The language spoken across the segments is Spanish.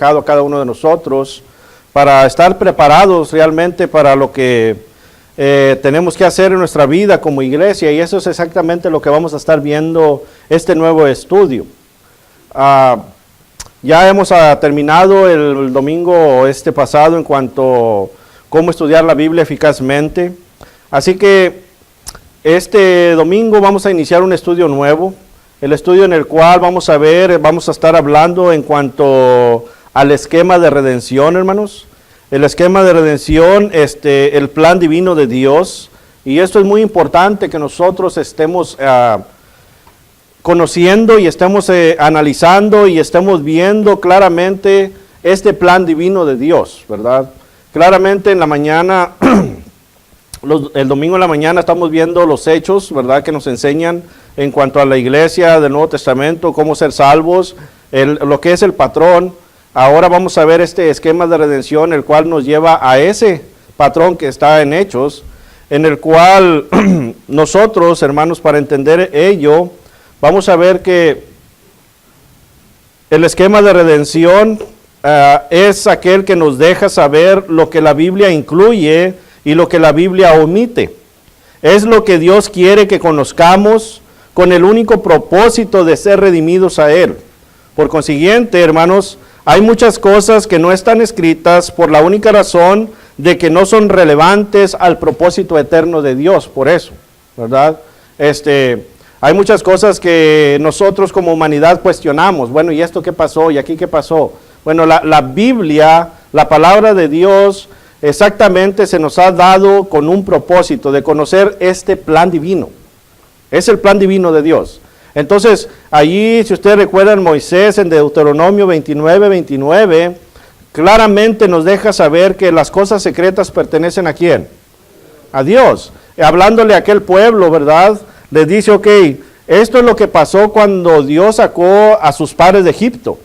dejado a cada uno de nosotros para estar preparados realmente para lo que tenemos que hacer en nuestra vida como iglesia, y eso es exactamente lo que vamos a estar viendo este nuevo estudio. Ya hemos terminado el domingo pasado en cuanto a cómo estudiar la Biblia eficazmente, así que este domingo vamos a iniciar un estudio nuevo, el estudio en el cual vamos a estar hablando en cuanto al esquema de redención, hermanos. El esquema de redención, el plan divino de Dios, y esto es muy importante que nosotros estemos conociendo y estemos analizando y estemos viendo claramente este plan divino de Dios, ¿verdad? Claramente en la mañana, el domingo en la mañana estamos viendo los hechos, ¿verdad? Que nos enseñan en cuanto a la iglesia del Nuevo Testamento, cómo ser salvos, lo que es el patrón. Ahora vamos a ver este esquema de redención, el cual nos lleva a ese patrón que está en Hechos, en el cual nosotros, hermanos, para entender ello, vamos a ver que el esquema de redención es aquel que nos deja saber lo que la Biblia incluye y lo que la Biblia omite. Es lo que Dios quiere que conozcamos con el único propósito de ser redimidos a Él. Por consiguiente, hermanos, hay muchas cosas que no están escritas por la única razón de que no son relevantes al propósito eterno de Dios, por eso, ¿verdad? Hay muchas cosas que nosotros como humanidad cuestionamos. Bueno, ¿y esto qué pasó? ¿Y aquí qué pasó? Bueno, la Biblia, la palabra de Dios, exactamente se nos ha dado con un propósito de conocer este plan divino. Es el plan divino de Dios. Entonces, allí, si ustedes recuerdan, Moisés en Deuteronomio 29, claramente nos deja saber que las cosas secretas pertenecen ¿a quién? A Dios. Hablándole a aquel pueblo, ¿verdad? Les dice, ok, esto es lo que pasó cuando Dios sacó a sus padres de Egipto.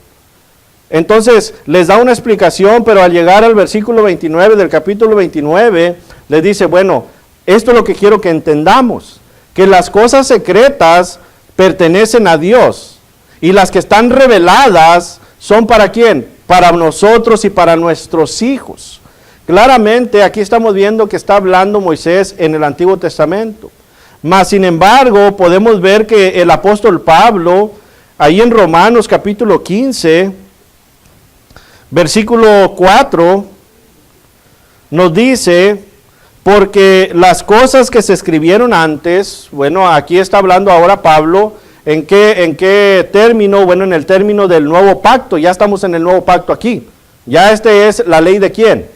Entonces, les da una explicación, pero al llegar al versículo 29 del capítulo 29, les dice, bueno, esto es lo que quiero que entendamos, que las cosas secretas pertenecen a Dios, y las que están reveladas son ¿para quién? Para nosotros y para nuestros hijos. Claramente aquí estamos viendo que está hablando Moisés en el Antiguo Testamento. Mas sin embargo podemos ver que el apóstol Pablo, ahí en Romanos capítulo 15, versículo 4, nos dice: porque las cosas que se escribieron antes, bueno, aquí está hablando ahora Pablo, ¿en qué término? Bueno, en el término del nuevo pacto, ya estamos en el nuevo pacto aquí. Ya es la ley de ¿quién?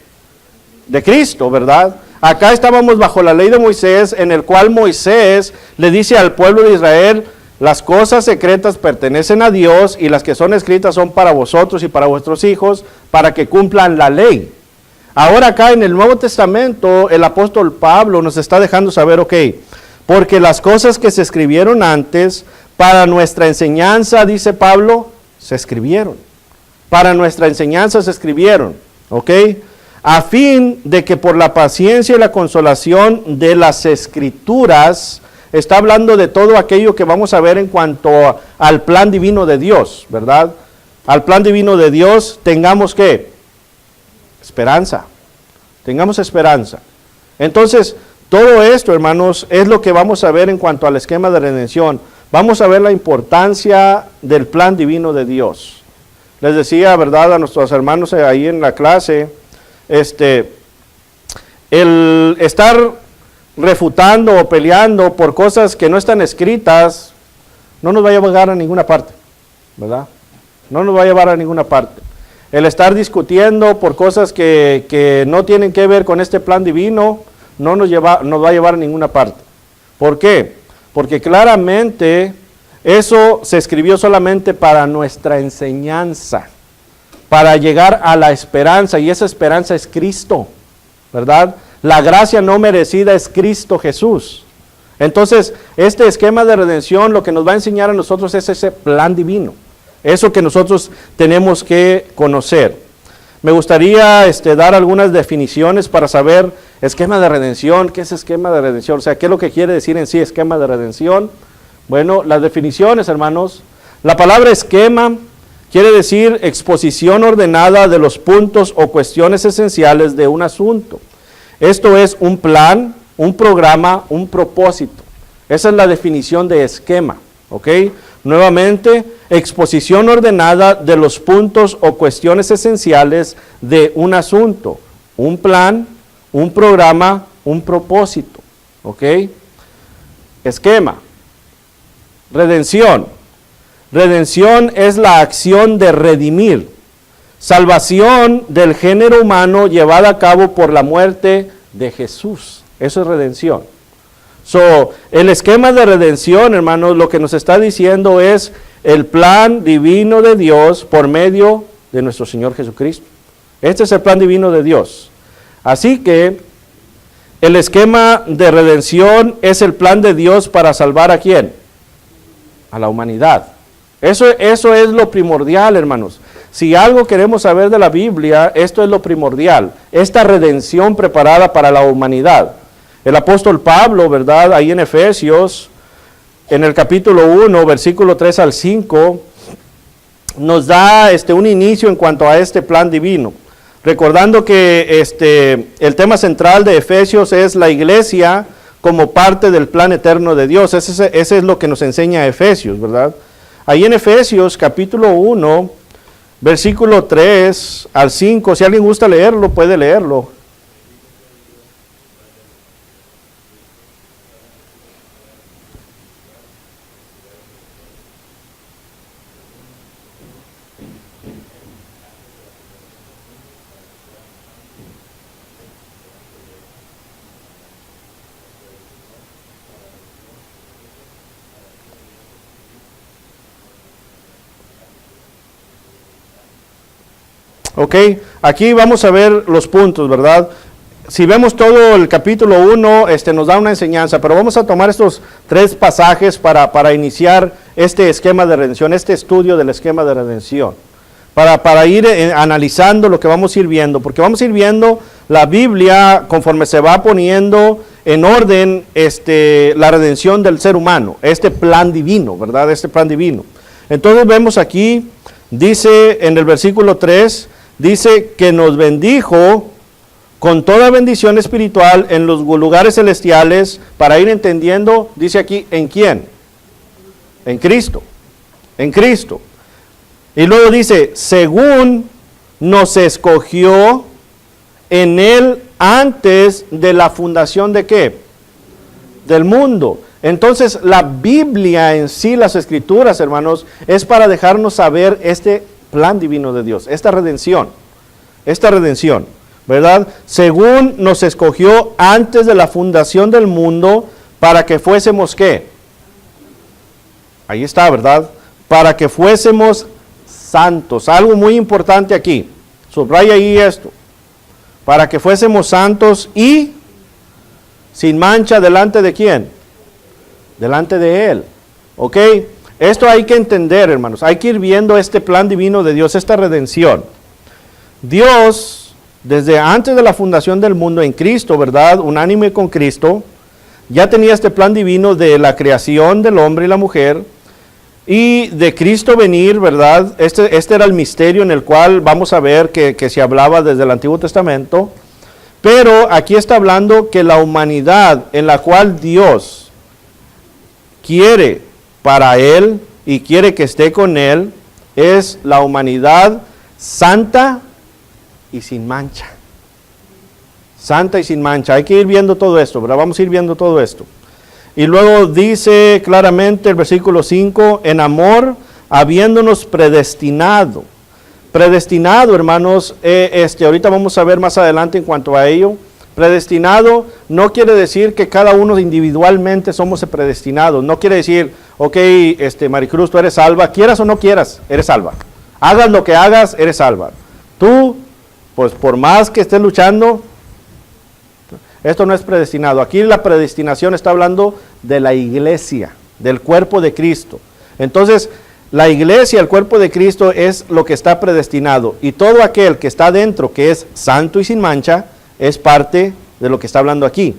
De Cristo, ¿verdad? Acá estábamos bajo la ley de Moisés, en el cual Moisés le dice al pueblo de Israel, las cosas secretas pertenecen a Dios y las que son escritas son para vosotros y para vuestros hijos, para que cumplan la ley. Ahora acá en el Nuevo Testamento, el apóstol Pablo nos está dejando saber, ok, porque las cosas que se escribieron antes, para nuestra enseñanza, dice Pablo, se escribieron. Para nuestra enseñanza se escribieron, ok, a fin de que por la paciencia y la consolación de las Escrituras, está hablando de todo aquello que vamos a ver en cuanto al plan divino de Dios, ¿verdad? Al plan divino de Dios, tengamos ¿qué? Esperanza, tengamos esperanza. Entonces, todo esto, hermanos, es lo que vamos a ver en cuanto al esquema de redención. Vamos a ver la importancia del plan divino de Dios. Les decía, ¿verdad?, a nuestros hermanos ahí en la clase, el estar refutando o peleando por cosas que no están escritas, no nos va a llevar a ninguna parte, ¿verdad? No nos va a llevar a ninguna parte. El estar discutiendo por cosas que no tienen que ver con este plan divino, no nos va a llevar a ninguna parte. ¿Por qué? Porque claramente eso se escribió solamente para nuestra enseñanza, para llegar a la esperanza, y esa esperanza es Cristo, ¿verdad? La gracia no merecida es Cristo Jesús. Entonces, este esquema de redención lo que nos va a enseñar a nosotros es ese plan divino. Eso que nosotros tenemos que conocer. Me gustaría dar algunas definiciones para saber esquema de redención. ¿Qué es esquema de redención? O sea, ¿qué es lo que quiere decir en sí esquema de redención? Bueno, las definiciones, hermanos. La palabra esquema quiere decir exposición ordenada de los puntos o cuestiones esenciales de un asunto. Esto es un plan, un programa, un propósito. Esa es la definición de esquema, ¿ok? Nuevamente, exposición ordenada de los puntos o cuestiones esenciales de un asunto. Un plan, un programa, un propósito, ¿ok? Esquema. Redención. Redención es la acción de redimir. Salvación del género humano llevada a cabo por la muerte de Jesús. Eso es redención. El esquema de redención, hermanos, lo que nos está diciendo es el plan divino de Dios por medio de nuestro Señor Jesucristo. Este es el plan divino de Dios. Así que el esquema de redención es el plan de Dios para salvar ¿a quién? A la humanidad. Eso es lo primordial, hermanos. Si algo queremos saber de la Biblia, esto es lo primordial. Esta redención preparada para la humanidad. El apóstol Pablo, ¿verdad? Ahí en Efesios, en el capítulo 1, versículo 3 al 5, nos da un inicio en cuanto a este plan divino. Recordando que el tema central de Efesios es la iglesia como parte del plan eterno de Dios. Ese es lo que nos enseña Efesios, ¿verdad? Ahí en Efesios, capítulo 1, versículo 3 al 5, si alguien gusta leerlo, puede leerlo. Ok, aquí vamos a ver los puntos, ¿verdad? Si vemos todo el capítulo 1, nos da una enseñanza, pero vamos a tomar estos 3 pasajes para iniciar este esquema de redención, este estudio del esquema de redención, para ir analizando lo que vamos a ir viendo, porque vamos a ir viendo la Biblia conforme se va poniendo en orden la redención del ser humano, este plan divino, ¿verdad? Este plan divino. Entonces vemos aquí, dice en el versículo 3, dice que nos bendijo con toda bendición espiritual en los lugares celestiales, para ir entendiendo, dice aquí, ¿en quién? En Cristo, en Cristo. Y luego dice, según nos escogió en Él antes de la fundación ¿de qué? Del mundo. Entonces, la Biblia en sí, las Escrituras, hermanos, es para dejarnos saber este plan divino de Dios, esta redención, ¿verdad? Según nos escogió antes de la fundación del mundo, para que fuésemos, ¿qué? Ahí está, ¿verdad? Para que fuésemos santos. Algo muy importante aquí, subraya ahí esto, para que fuésemos santos y sin mancha delante de ¿quién? Delante de Él, ¿ok? Esto hay que entender, hermanos, hay que ir viendo este plan divino de Dios, esta redención. Dios, desde antes de la fundación del mundo en Cristo, ¿verdad? Unánime con Cristo, ya tenía este plan divino de la creación del hombre y la mujer, y de Cristo venir, ¿verdad? Este era el misterio en el cual vamos a ver que se hablaba desde el Antiguo Testamento, pero aquí está hablando que la humanidad en la cual Dios quiere para Él y quiere que esté con Él, es la humanidad santa y sin mancha. Santa y sin mancha. Hay que ir viendo todo esto, ¿verdad? Vamos a ir viendo todo esto. Y luego dice claramente el versículo 5, en amor, habiéndonos predestinado. Predestinado, hermanos, ahorita vamos a ver más adelante en cuanto a ello. Predestinado no quiere decir que cada uno individualmente somos predestinados. No quiere decir, ok, Maricruz, tú eres salva, quieras o no quieras, eres salva. Hagas lo que hagas, eres salva. Tú, pues por más que estés luchando, esto no es predestinado. Aquí la predestinación está hablando de la iglesia, del cuerpo de Cristo. Entonces, la iglesia, el cuerpo de Cristo es lo que está predestinado. Y todo aquel que está dentro, que es santo y sin mancha, es parte de lo que está hablando aquí,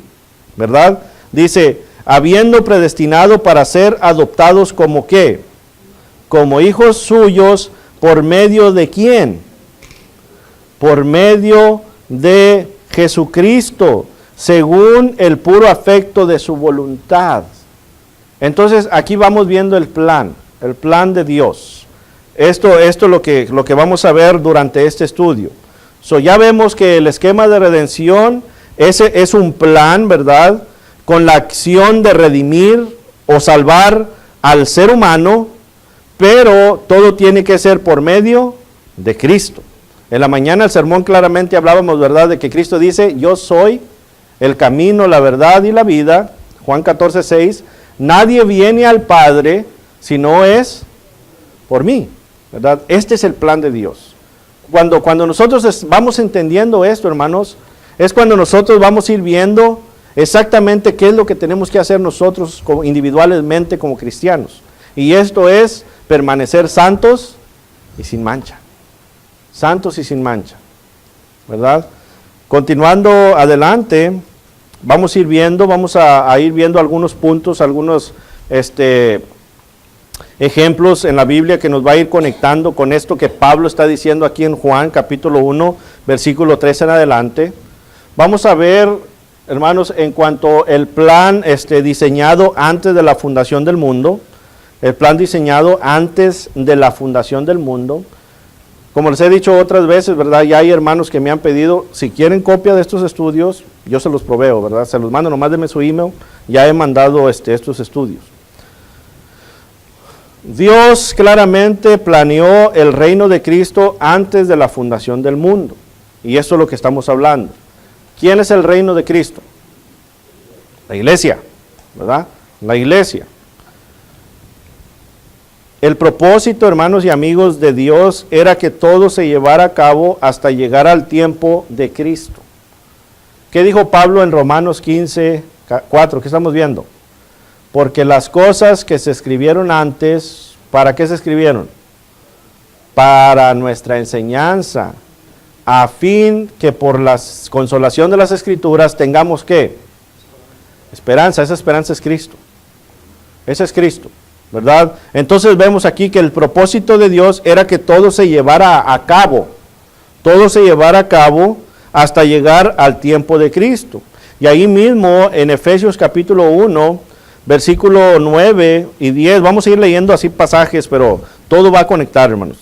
¿verdad? Dice, habiendo predestinado para ser adoptados como ¿qué? Como hijos suyos ¿Por medio de quién? Por medio de Jesucristo, según el puro afecto de su voluntad. Entonces aquí vamos viendo el plan de Dios. Esto es lo que vamos a ver durante este estudio. Ya vemos que el esquema de redención ese es un plan, ¿verdad? Con la acción de redimir o salvar al ser humano, pero todo tiene que ser por medio de Cristo. En la mañana el sermón claramente hablábamos, ¿verdad?, de que Cristo dice, yo soy el camino, la verdad y la vida. Juan 14:6, nadie viene al Padre si no es por mí, ¿verdad? Este es el plan de Dios. Cuando nosotros vamos entendiendo esto, hermanos, es cuando nosotros vamos a ir viendo exactamente qué es lo que tenemos que hacer nosotros individualmente como cristianos. Y esto es permanecer santos y sin mancha. Santos y sin mancha, ¿verdad? Continuando adelante, vamos a ir viendo algunos puntos, algunos ejemplos en la Biblia que nos va a ir conectando con esto que Pablo está diciendo aquí en Juan capítulo 1, versículo 3 en adelante. Vamos a ver, hermanos, en cuanto al plan diseñado antes de la fundación del mundo, el plan diseñado antes de la fundación del mundo. Como les he dicho otras veces, ¿verdad? Ya hay hermanos que me han pedido, si quieren copia de estos estudios, yo se los proveo, ¿verdad? Se los mando, nomás denme su email, ya he mandado estos estudios. Dios claramente planeó el reino de Cristo antes de la fundación del mundo. Y eso es lo que estamos hablando. ¿Quién es el reino de Cristo? La iglesia, ¿verdad? La iglesia. El propósito, hermanos y amigos, de Dios era que todo se llevara a cabo hasta llegar al tiempo de Cristo. ¿Qué dijo Pablo en Romanos 15:4? ¿Qué estamos viendo? Porque las cosas que se escribieron antes, ¿para qué se escribieron? Para nuestra enseñanza, a fin que por la consolación de las Escrituras tengamos ¿qué? Esperanza. Esa esperanza es Cristo. Ese es Cristo, ¿verdad? Entonces vemos aquí que el propósito de Dios era que todo se llevara a cabo. Todo se llevara a cabo hasta llegar al tiempo de Cristo. Y ahí mismo en Efesios capítulo 1, versículo 9 y 10, vamos a ir leyendo así pasajes, pero todo va a conectar, hermanos.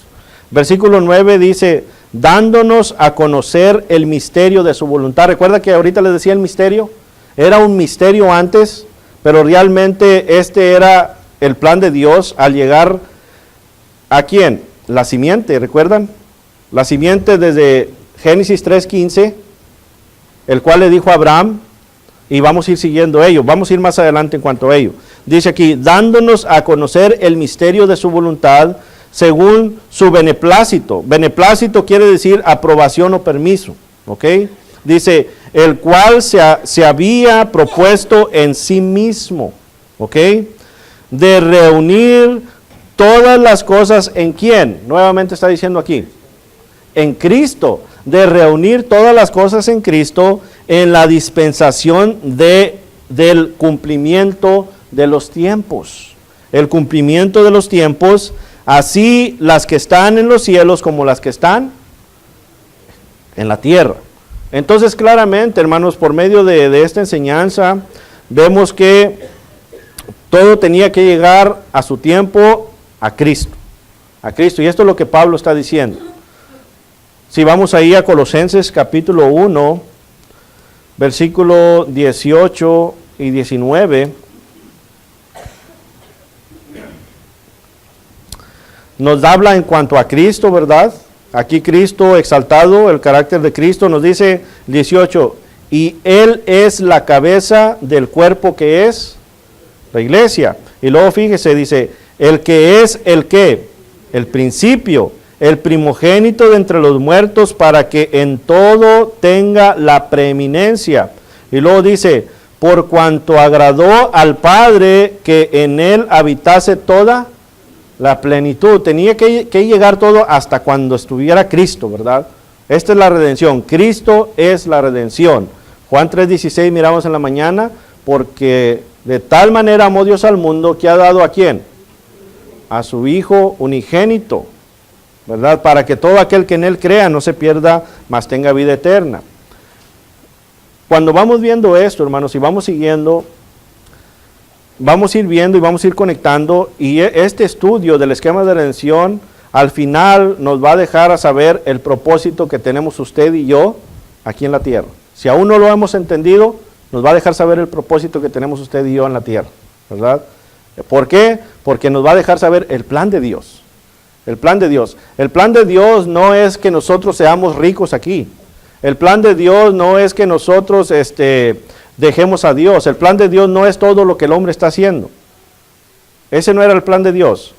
Versículo 9 dice, dándonos a conocer el misterio de su voluntad. Recuerda que ahorita les decía el misterio. Era un misterio antes, pero realmente este era el plan de Dios al llegar ¿a quién? La simiente, ¿recuerdan? La simiente desde Génesis 3:15, el cual le dijo a Abraham, y vamos a ir siguiendo ello, vamos a ir más adelante en cuanto a ello. Dice aquí, dándonos a conocer el misterio de su voluntad, según su beneplácito. Beneplácito quiere decir aprobación o permiso, ¿ok? Dice, el cual se había propuesto en sí mismo, ¿ok? De reunir todas las cosas en ¿quién? Nuevamente está diciendo aquí, en Cristo. De reunir todas las cosas en Cristo en la dispensación del cumplimiento de los tiempos. El cumplimiento de los tiempos, así las que están en los cielos como las que están en la tierra. Entonces claramente, hermanos, por medio de esta enseñanza, vemos que todo tenía que llegar a su tiempo a Cristo. A Cristo. Y esto es lo que Pablo está diciendo. Si vamos ahí a Colosenses capítulo 1, versículo 18 y 19, nos habla en cuanto a Cristo, ¿verdad? Aquí Cristo exaltado, el carácter de Cristo, nos dice 18, y Él es la cabeza del cuerpo que es la iglesia. Y luego fíjese, dice, el que es el qué, el principio, el primogénito de entre los muertos, para que en todo tenga la preeminencia. Y luego dice, por cuanto agradó al Padre que en él habitase toda la plenitud. Tenía que llegar todo hasta cuando estuviera Cristo, ¿verdad? Esta es la redención. Cristo es la redención. Juan 3:16 miramos en la mañana, porque de tal manera amó Dios al mundo que ha dado ¿a quién? A su Hijo unigénito, ¿verdad? Para que todo aquel que en Él crea no se pierda, mas tenga vida eterna. Cuando vamos viendo esto, hermanos, y vamos siguiendo, vamos a ir viendo y vamos a ir conectando, y este estudio del esquema de redención, al final nos va a dejar a saber el propósito que tenemos usted y yo aquí en la tierra. Si aún no lo hemos entendido, nos va a dejar saber el propósito que tenemos usted y yo en la tierra, ¿verdad? ¿Por qué? Porque nos va a dejar saber el plan de Dios. El plan de Dios. El plan de Dios no es que nosotros seamos ricos aquí. El plan de Dios no es que nosotros dejemos a Dios. El plan de Dios no es todo lo que el hombre está haciendo. Ese no era el plan de Dios.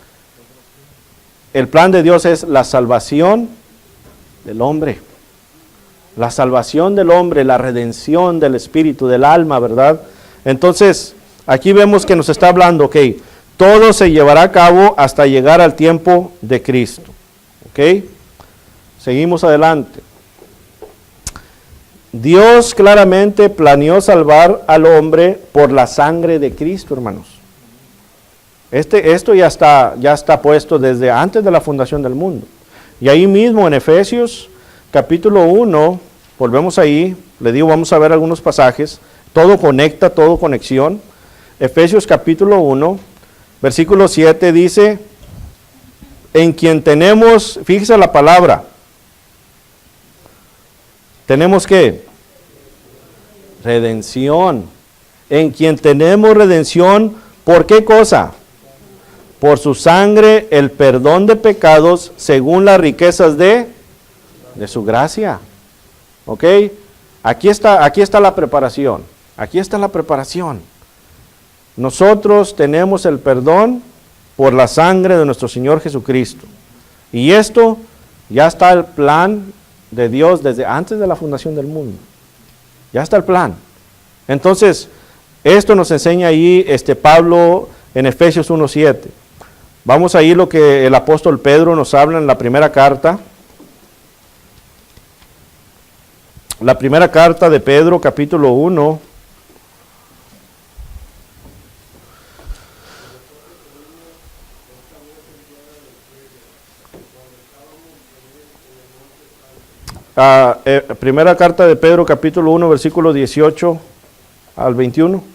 El plan de Dios es la salvación del hombre. La salvación del hombre, la redención del espíritu, del alma, ¿verdad? Entonces, aquí vemos que nos está hablando, ok, todo se llevará a cabo hasta llegar al tiempo de Cristo. ¿Ok? Seguimos adelante. Dios claramente planeó salvar al hombre por la sangre de Cristo, hermanos. Esto ya está puesto desde antes de la fundación del mundo. Y ahí mismo en Efesios capítulo 1, volvemos ahí, le digo, vamos a ver algunos pasajes, todo conecta, todo conexión. Efesios capítulo 1, versículo 7 dice, en quien tenemos, fíjese la palabra, tenemos ¿qué? Redención. En quien tenemos redención, ¿por qué cosa? Por su sangre, el perdón de pecados, según las riquezas de su gracia. ¿Ok? Aquí está la preparación. Aquí está la preparación. Nosotros tenemos el perdón por la sangre de nuestro Señor Jesucristo. Y esto ya está el plan de Dios desde antes de la fundación del mundo. Ya está el plan. Entonces, esto nos enseña ahí Pablo en Efesios 1:7. Vamos a ir lo que el apóstol Pedro nos habla en la primera carta. La primera carta de Pedro, capítulo 1. Primera carta de Pedro, capítulo 1, versículo 18 al 21.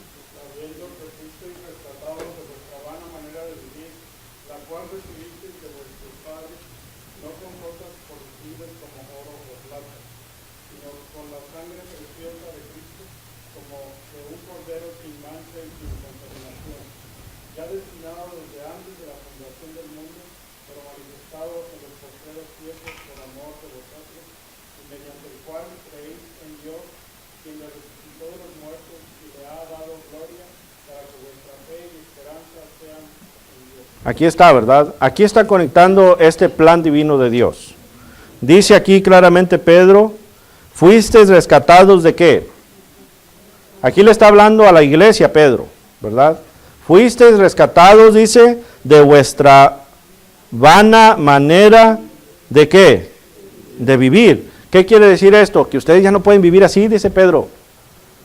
Aquí está, ¿verdad? Aquí está conectando este plan divino de Dios. Dice aquí claramente Pedro, fuisteis rescatados ¿de qué? Aquí le está hablando a la iglesia Pedro, ¿verdad? Fuisteis rescatados, dice, de vuestra vana manera ¿de qué? De vivir. ¿Qué quiere decir esto? Que ustedes ya no pueden vivir así, dice Pedro.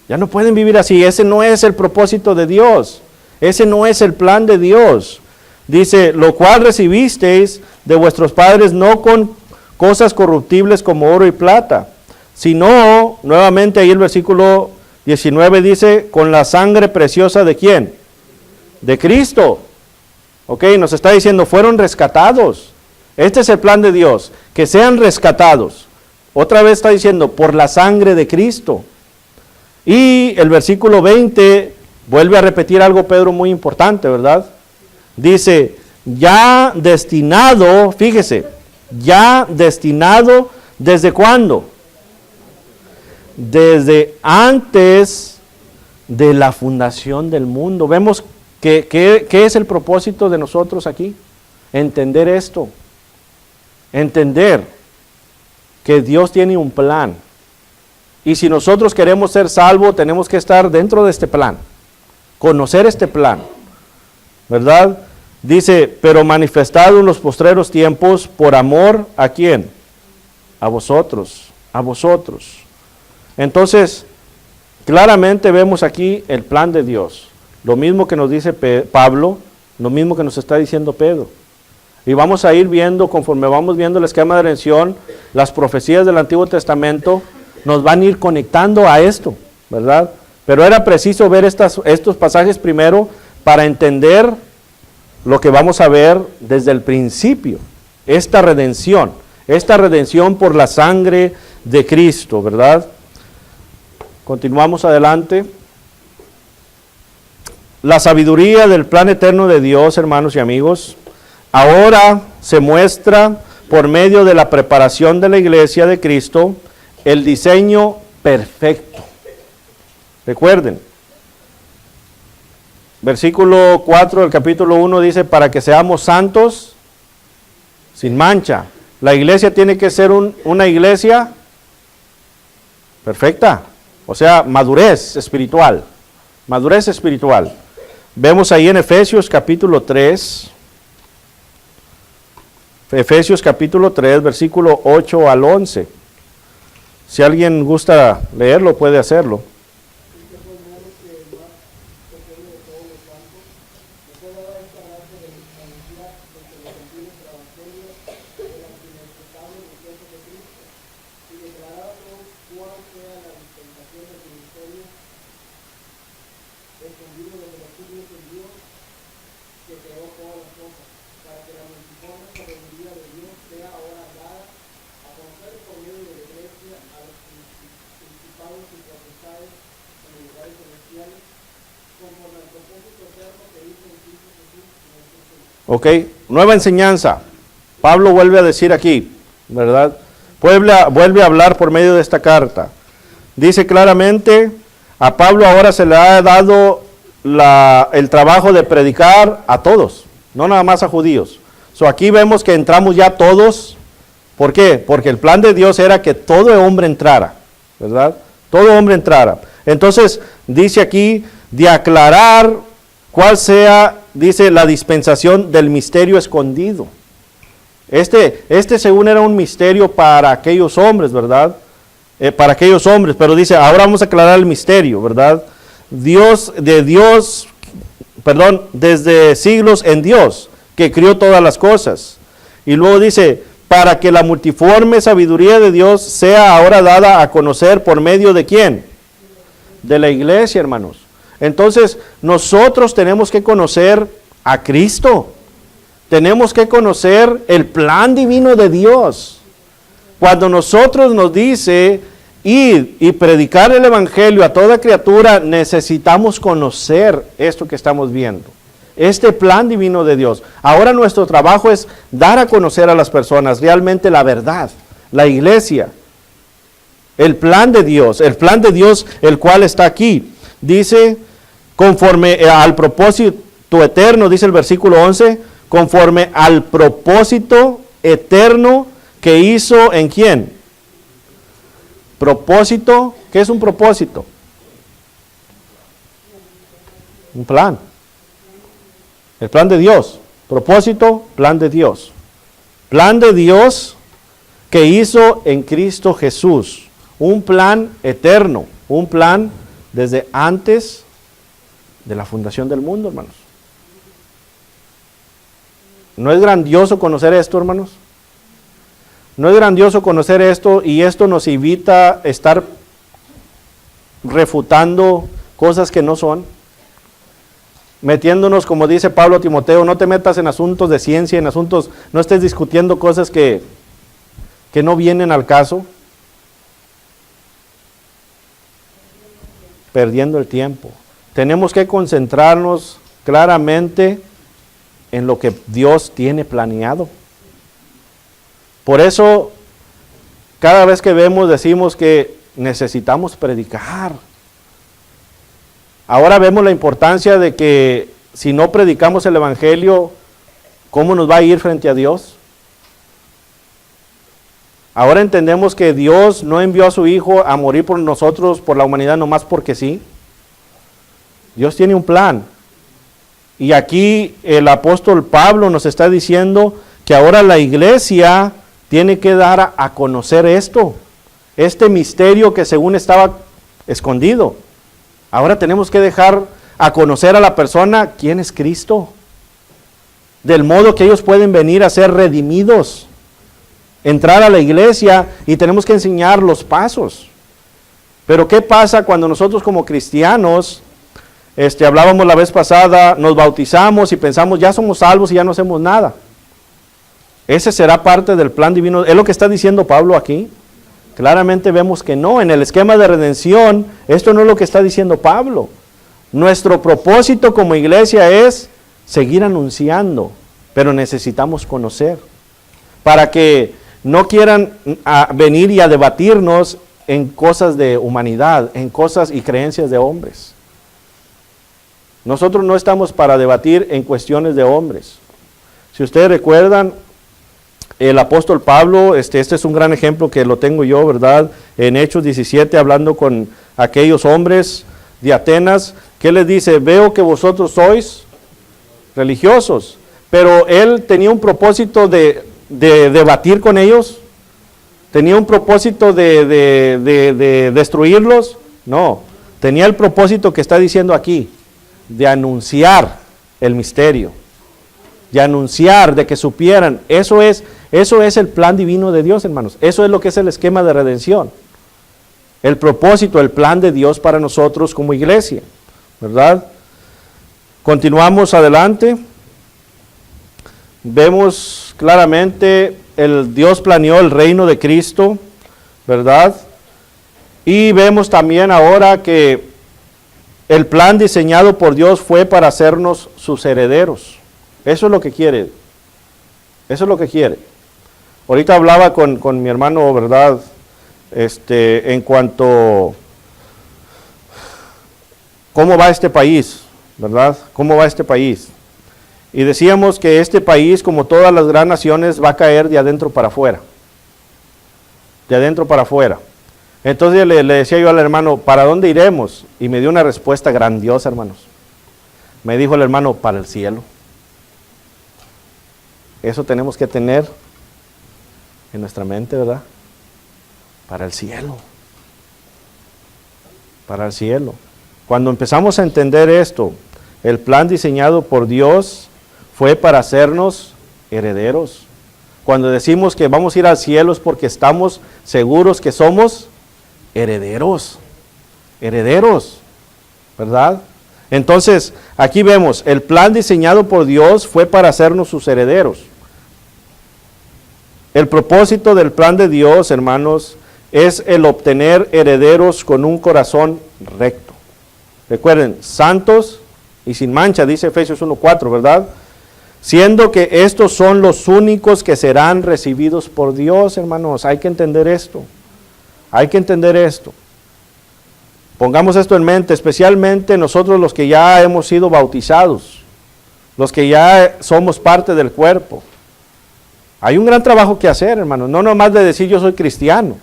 Ya no pueden vivir así. Ese no es el propósito de Dios. Ese no es el plan de Dios. Dice, lo cual recibisteis de vuestros padres no con cosas corruptibles como oro y plata, sino, nuevamente ahí el versículo 19 dice, con la sangre preciosa ¿de quién? De Cristo. Ok, nos está diciendo, fueron rescatados. Este es el plan de Dios, que sean rescatados. Otra vez está diciendo, por la sangre de Cristo. Y el versículo 20 vuelve a repetir algo, Pedro, muy importante, ¿verdad? Dice, ya destinado, fíjese, ya destinado, ¿desde cuándo? Desde antes de la fundación del mundo. Vemos ¿qué es el propósito de nosotros aquí? Entender esto. Entender que Dios tiene un plan. Y si nosotros queremos ser salvos, tenemos que estar dentro de este plan. Conocer este plan. ¿Verdad? Dice, pero manifestado en los postreros tiempos por amor, ¿a quién? A vosotros, a vosotros. Entonces, claramente vemos aquí el plan de Dios. Lo mismo que nos dice Pablo, lo mismo que nos está diciendo Pedro. Y vamos a ir viendo, conforme vamos viendo el esquema de redención, las profecías del Antiguo Testamento nos van a ir conectando a esto, ¿verdad? Pero era preciso ver estos pasajes primero para entender lo que vamos a ver desde el principio, esta redención por la sangre de Cristo, ¿verdad? Continuamos adelante. La sabiduría del plan eterno de Dios, hermanos y amigos, ahora se muestra por medio de la preparación de la iglesia de Cristo, el diseño perfecto. Recuerden, versículo 4 del capítulo 1 dice, para que seamos santos sin mancha. La iglesia tiene que ser una iglesia perfecta, o sea, madurez espiritual. Madurez espiritual. Vemos ahí en Efesios capítulo 3, versículo 8 al 11. Si alguien gusta leerlo, puede hacerlo. Ok, nueva enseñanza. Pablo vuelve a decir aquí, ¿verdad? Vuelve a hablar por medio de esta carta. Dice claramente, a Pablo ahora se le ha dado el trabajo de predicar a todos, no nada más a judíos. Aquí vemos que entramos ya todos. ¿Por qué? Porque el plan de Dios era que todo hombre entrara, ¿verdad? Todo hombre entrara. Entonces, dice aquí, de aclarar cuál sea, dice, la dispensación del misterio escondido. Este según era un misterio para aquellos hombres, ¿verdad? Para aquellos hombres, pero dice, ahora vamos a aclarar el misterio, ¿verdad? Desde siglos en Dios, que crió todas las cosas. Y luego dice, para que la multiforme sabiduría de Dios sea ahora dada a conocer por medio de ¿quién? De la iglesia, hermanos. Entonces, nosotros tenemos que conocer a Cristo. Tenemos que conocer el plan divino de Dios. Cuando nosotros nos dice ir y predicar el evangelio a toda criatura, necesitamos conocer esto que estamos viendo. Este plan divino de Dios. Ahora nuestro trabajo es dar a conocer a las personas realmente la verdad, la iglesia, el plan de Dios, el cual está aquí. Dice, conforme al propósito eterno, dice el versículo 11, conforme al propósito eterno que hizo ¿en quién? Propósito, ¿qué es un propósito? Un plan. El plan de Dios. Propósito, plan de Dios. Plan de Dios que hizo en Cristo Jesús. Un plan eterno. Un plan desde antes de la fundación del mundo, hermanos. ¿No es grandioso conocer esto, hermanos? ¿No es grandioso conocer esto? Y esto nos evita estar refutando cosas que no son. Metiéndonos, como dice Pablo a Timoteo, no te metas en asuntos de ciencia, no estés discutiendo cosas que no vienen al caso. Perdiendo el tiempo. Tenemos que concentrarnos claramente en lo que Dios tiene planeado. Por eso, cada vez que decimos que necesitamos predicar. Ahora vemos la importancia de que si no predicamos el evangelio, ¿cómo nos va a ir frente a Dios? Ahora entendemos que Dios no envió a su Hijo a morir por nosotros, por la humanidad, nomás porque sí. Dios tiene un plan. Y aquí el apóstol Pablo nos está diciendo que ahora la iglesia tiene que dar a conocer este misterio que según estaba escondido. Ahora tenemos que dejar a conocer a la persona quién es Cristo. del modo que ellos pueden venir a ser redimidos, entrar a la iglesia, y tenemos que enseñar los pasos. Pero ¿qué pasa cuando nosotros como cristianos, hablábamos la vez pasada, nos bautizamos y pensamos ya somos salvos y ya no hacemos nada? Ese será parte del plan divino. ¿Es lo que está diciendo Pablo aquí? Claramente vemos que no. En el esquema de redención, esto no es lo que está diciendo Pablo. Nuestro propósito como iglesia es seguir anunciando, pero necesitamos conocer, para que no quieran venir y a debatirnos en cosas de humanidad, en cosas y creencias de hombres. Nosotros no estamos para debatir en cuestiones de hombres. Si ustedes recuerdan, el apóstol Pablo, este es un gran ejemplo que lo tengo yo, ¿verdad? En Hechos 17, hablando con aquellos hombres de Atenas, ¿qué les dice? Veo que vosotros sois religiosos, pero él tenía un propósito de debatir con ellos, tenía un propósito de destruirlos. No, tenía el propósito que está diciendo aquí, de anunciar el misterio, de anunciar, de que supieran. Eso es el plan divino de Dios, hermanos. Eso es lo que es el esquema de redención. El propósito, el plan de Dios para nosotros como iglesia, ¿verdad? Continuamos adelante. Vemos claramente Dios planeó el reino de Cristo, ¿verdad? Y vemos también ahora que el plan diseñado por Dios fue para hacernos sus herederos. Eso es lo que quiere. Eso es lo que quiere. Ahorita hablaba con mi hermano, ¿verdad? En cuanto cómo va este país, ¿verdad? ¿Cómo va este país? Y decíamos que este país, como todas las grandes naciones, va a caer de adentro para afuera. De adentro para afuera. Entonces le decía yo al hermano, ¿para dónde iremos? Y me dio una respuesta grandiosa, hermanos. Me dijo el hermano, para el cielo. Eso tenemos que tener en nuestra mente, ¿verdad? Para el cielo. Para el cielo. Cuando empezamos a entender esto, el plan diseñado por Dios fue para hacernos herederos. Cuando decimos que vamos a ir al cielo es porque estamos seguros que somos herederos. Herederos, ¿verdad? Entonces, aquí vemos, el plan diseñado por Dios fue para hacernos sus herederos. El propósito del plan de Dios, hermanos, es el obtener herederos con un corazón recto. Recuerden, santos y sin mancha, dice Efesios 1:4, ¿verdad? Siendo que estos son los únicos que serán recibidos por Dios, hermanos. Hay que entender esto. Hay que entender esto. Pongamos esto en mente, especialmente nosotros los que ya hemos sido bautizados, los que ya somos parte del cuerpo. Hay un gran trabajo que hacer, hermanos, no nomás de decir yo soy cristiano.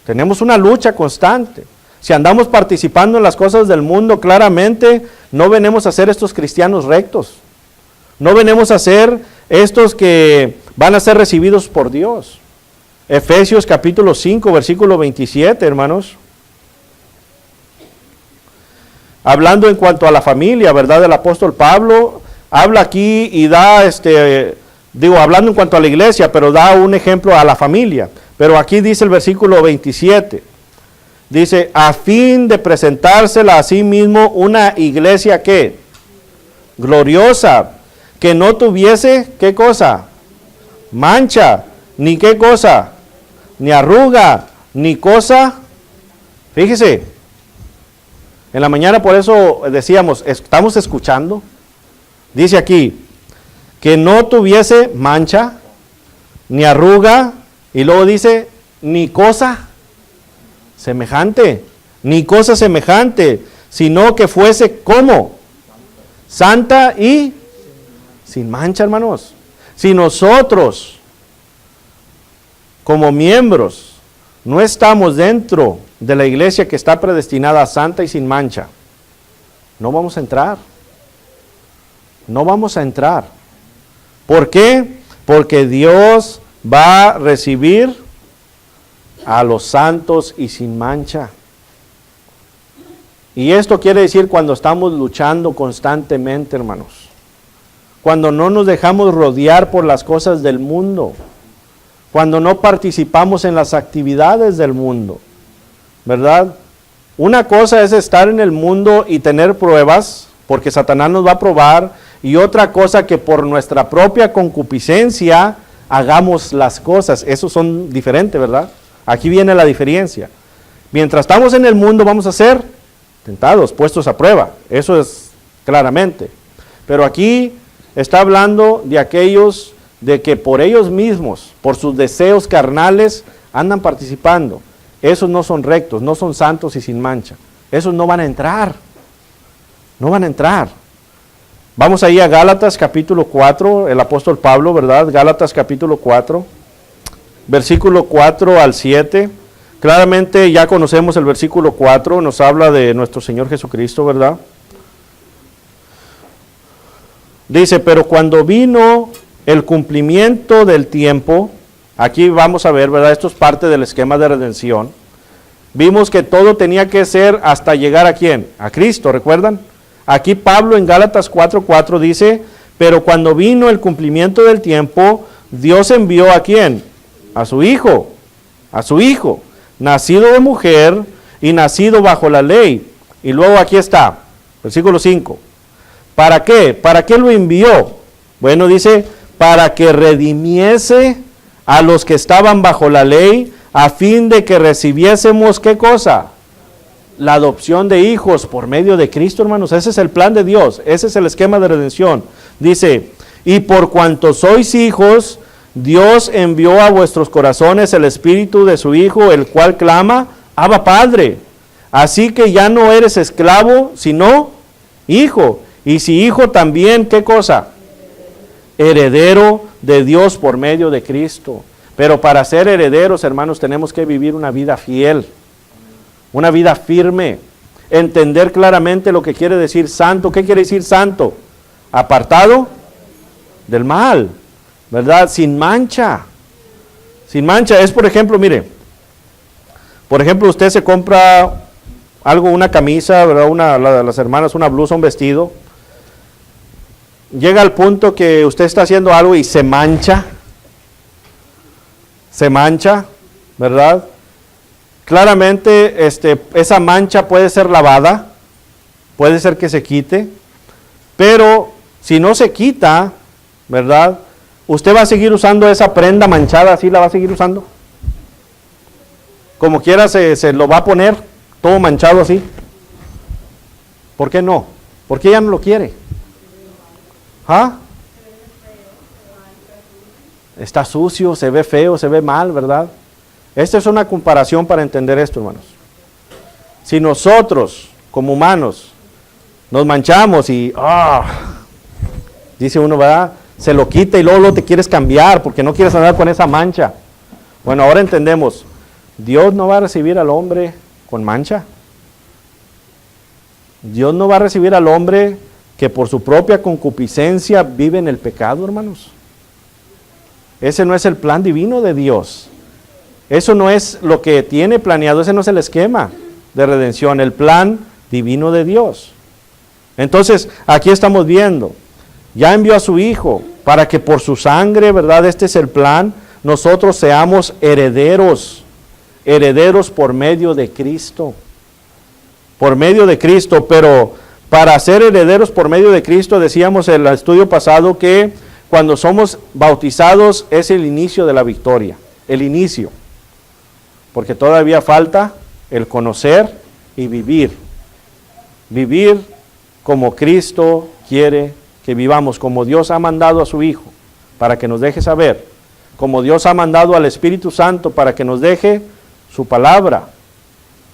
Tenemos una lucha constante. Si andamos participando en las cosas del mundo, claramente no venimos a ser estos cristianos rectos. No venimos a ser estos que van a ser recibidos por Dios. Efesios capítulo 5, versículo 27, hermanos. Hablando en cuanto a la familia, ¿verdad? El apóstol Pablo habla aquí y da, hablando en cuanto a la iglesia, pero da un ejemplo a la familia. Pero aquí dice el versículo 27, dice, a fin de presentársela a sí mismo una iglesia, ¿qué? Gloriosa, que no tuviese, ¿qué cosa? Mancha, ni qué cosa, ni arruga, ni cosa. Fíjese, en la mañana por eso decíamos, ¿estamos escuchando? Dice aquí, que no tuviese mancha, ni arruga, y luego dice, ni cosa semejante, ni cosa semejante, sino que fuese como santa y sin mancha, hermanos. Si nosotros, como miembros, no estamos dentro de la iglesia que está predestinada a santa y sin mancha, no vamos a entrar. No vamos a entrar. ¿Por qué? Porque Dios va a recibir a los santos y sin mancha. Y esto quiere decir cuando estamos luchando constantemente, hermanos. cuando no nos dejamos rodear por las cosas del mundo, cuando no participamos en las actividades del mundo, ¿verdad? Una cosa es estar en el mundo y tener pruebas, porque Satanás nos va a probar, y otra cosa que por nuestra propia concupiscencia hagamos las cosas. Esos son diferentes, ¿verdad? Aquí viene la diferencia. Mientras estamos en el mundo vamos a ser tentados, puestos a prueba. Eso es claramente. Pero aquí está hablando de aquellos de que por ellos mismos, por sus deseos carnales, andan participando. Esos no son rectos, no son santos y sin mancha. Esos no van a entrar. No van a entrar. Vamos ahí a Gálatas capítulo 4, el apóstol Pablo, ¿verdad? Gálatas capítulo 4, versículo 4 al 7. Claramente ya conocemos el versículo 4, nos habla de nuestro Señor Jesucristo, ¿verdad? Dice, pero cuando vino el cumplimiento del tiempo, aquí vamos a ver, ¿verdad? Esto es parte del esquema de redención. Vimos que todo tenía que ser hasta llegar ¿a quién? A Cristo, ¿recuerdan? Aquí Pablo en Gálatas 4:4 dice, pero cuando vino el cumplimiento del tiempo, Dios envió ¿a quién? A su Hijo, nacido de mujer y nacido bajo la ley. Y luego aquí está, versículo 5. ¿Para qué? ¿Para qué lo envió? Bueno, dice, para que redimiese a los que estaban bajo la ley, a fin de que recibiésemos, ¿qué cosa? La adopción de hijos por medio de Cristo, hermanos. Ese es el plan de Dios, ese es el esquema de redención. Dice, y por cuanto sois hijos, Dios envió a vuestros corazones el espíritu de su Hijo, el cual clama, Abba Padre. Así que ya no eres esclavo, sino hijo. Y si hijo también, ¿qué cosa? Heredero de Dios por medio de Cristo. Pero para ser herederos, hermanos, tenemos que vivir una vida fiel, una vida firme, entender claramente lo que quiere decir santo. ¿Qué quiere decir santo? Apartado del mal, ¿verdad? Sin mancha. Sin mancha es, por ejemplo, mire, por ejemplo, usted se compra algo, una camisa, ¿verdad? Las hermanas, una blusa, un vestido. Llega al punto que usted está haciendo algo y se mancha, ¿verdad? Claramente esa mancha puede ser lavada, puede ser que se quite, pero si no se quita, ¿verdad? Usted va a seguir usando esa prenda manchada, así la va a seguir usando. Como quiera se lo va a poner todo manchado así. ¿Por qué no? ¿Por qué ya no lo quiere? ¿Ah? Está sucio, se ve feo, se ve mal, ¿verdad? Esta es una comparación para entender esto, hermanos. Si nosotros, como humanos, nos manchamos y, dice uno, ¿verdad? Se lo quita y luego te quieres cambiar porque no quieres andar con esa mancha. Bueno, ahora entendemos, Dios no va a recibir al hombre con mancha. Dios no va a recibir al hombre que por su propia concupiscencia vive en el pecado, hermanos. Ese no es el plan divino de Dios. Eso no es lo que tiene planeado, ese no es el esquema de redención, el plan divino de Dios. Entonces, aquí estamos viendo, ya envió a su Hijo para que por su sangre, ¿verdad? Este es el plan, nosotros seamos herederos por medio de Cristo. Por medio de Cristo, pero para ser herederos por medio de Cristo, decíamos en el estudio pasado que cuando somos bautizados es el inicio de la victoria, el inicio. Porque todavía falta el conocer y vivir. Vivir como Cristo quiere que vivamos, como Dios ha mandado a su Hijo, para que nos deje saber. Como Dios ha mandado al Espíritu Santo para que nos deje su palabra,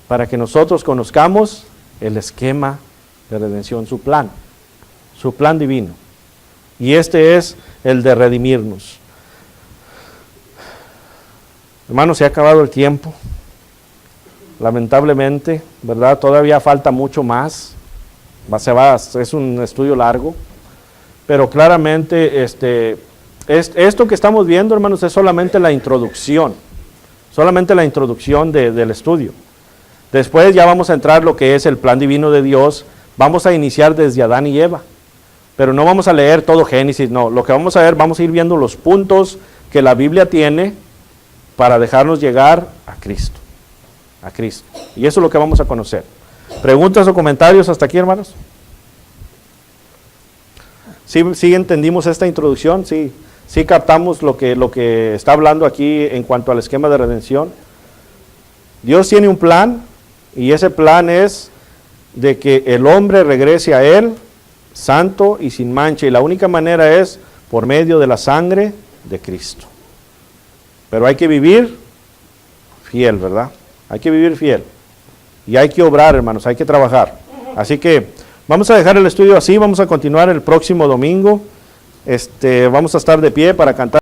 para que nosotros conozcamos el esquema de redención, su plan divino. Y este es el de redimirnos. Hermanos, se ha acabado el tiempo, lamentablemente, ¿verdad? Todavía falta mucho más, es un estudio largo, pero claramente esto que estamos viendo, hermanos, es solamente la introducción del estudio. Después ya vamos a entrar lo que es el plan divino de Dios, vamos a iniciar desde Adán y Eva, Pero no vamos a leer todo Génesis, no. Lo que vamos a ver, vamos a ir viendo los puntos que la Biblia tiene para dejarnos llegar a Cristo. A Cristo. Y eso es lo que vamos a conocer. ¿Preguntas o comentarios hasta aquí, hermanos? ¿Sí entendimos esta introducción? ¿Sí captamos lo que está hablando aquí en cuanto al esquema de redención? Dios tiene un plan, y ese plan es de que el hombre regrese a Él santo y sin mancha, y la única manera es por medio de la sangre de Cristo. Pero hay que vivir fiel, ¿verdad? Hay que vivir fiel. Y hay que obrar, hermanos, hay que trabajar. Así que vamos a dejar el estudio así, vamos a continuar el próximo domingo. Vamos a estar de pie para cantar.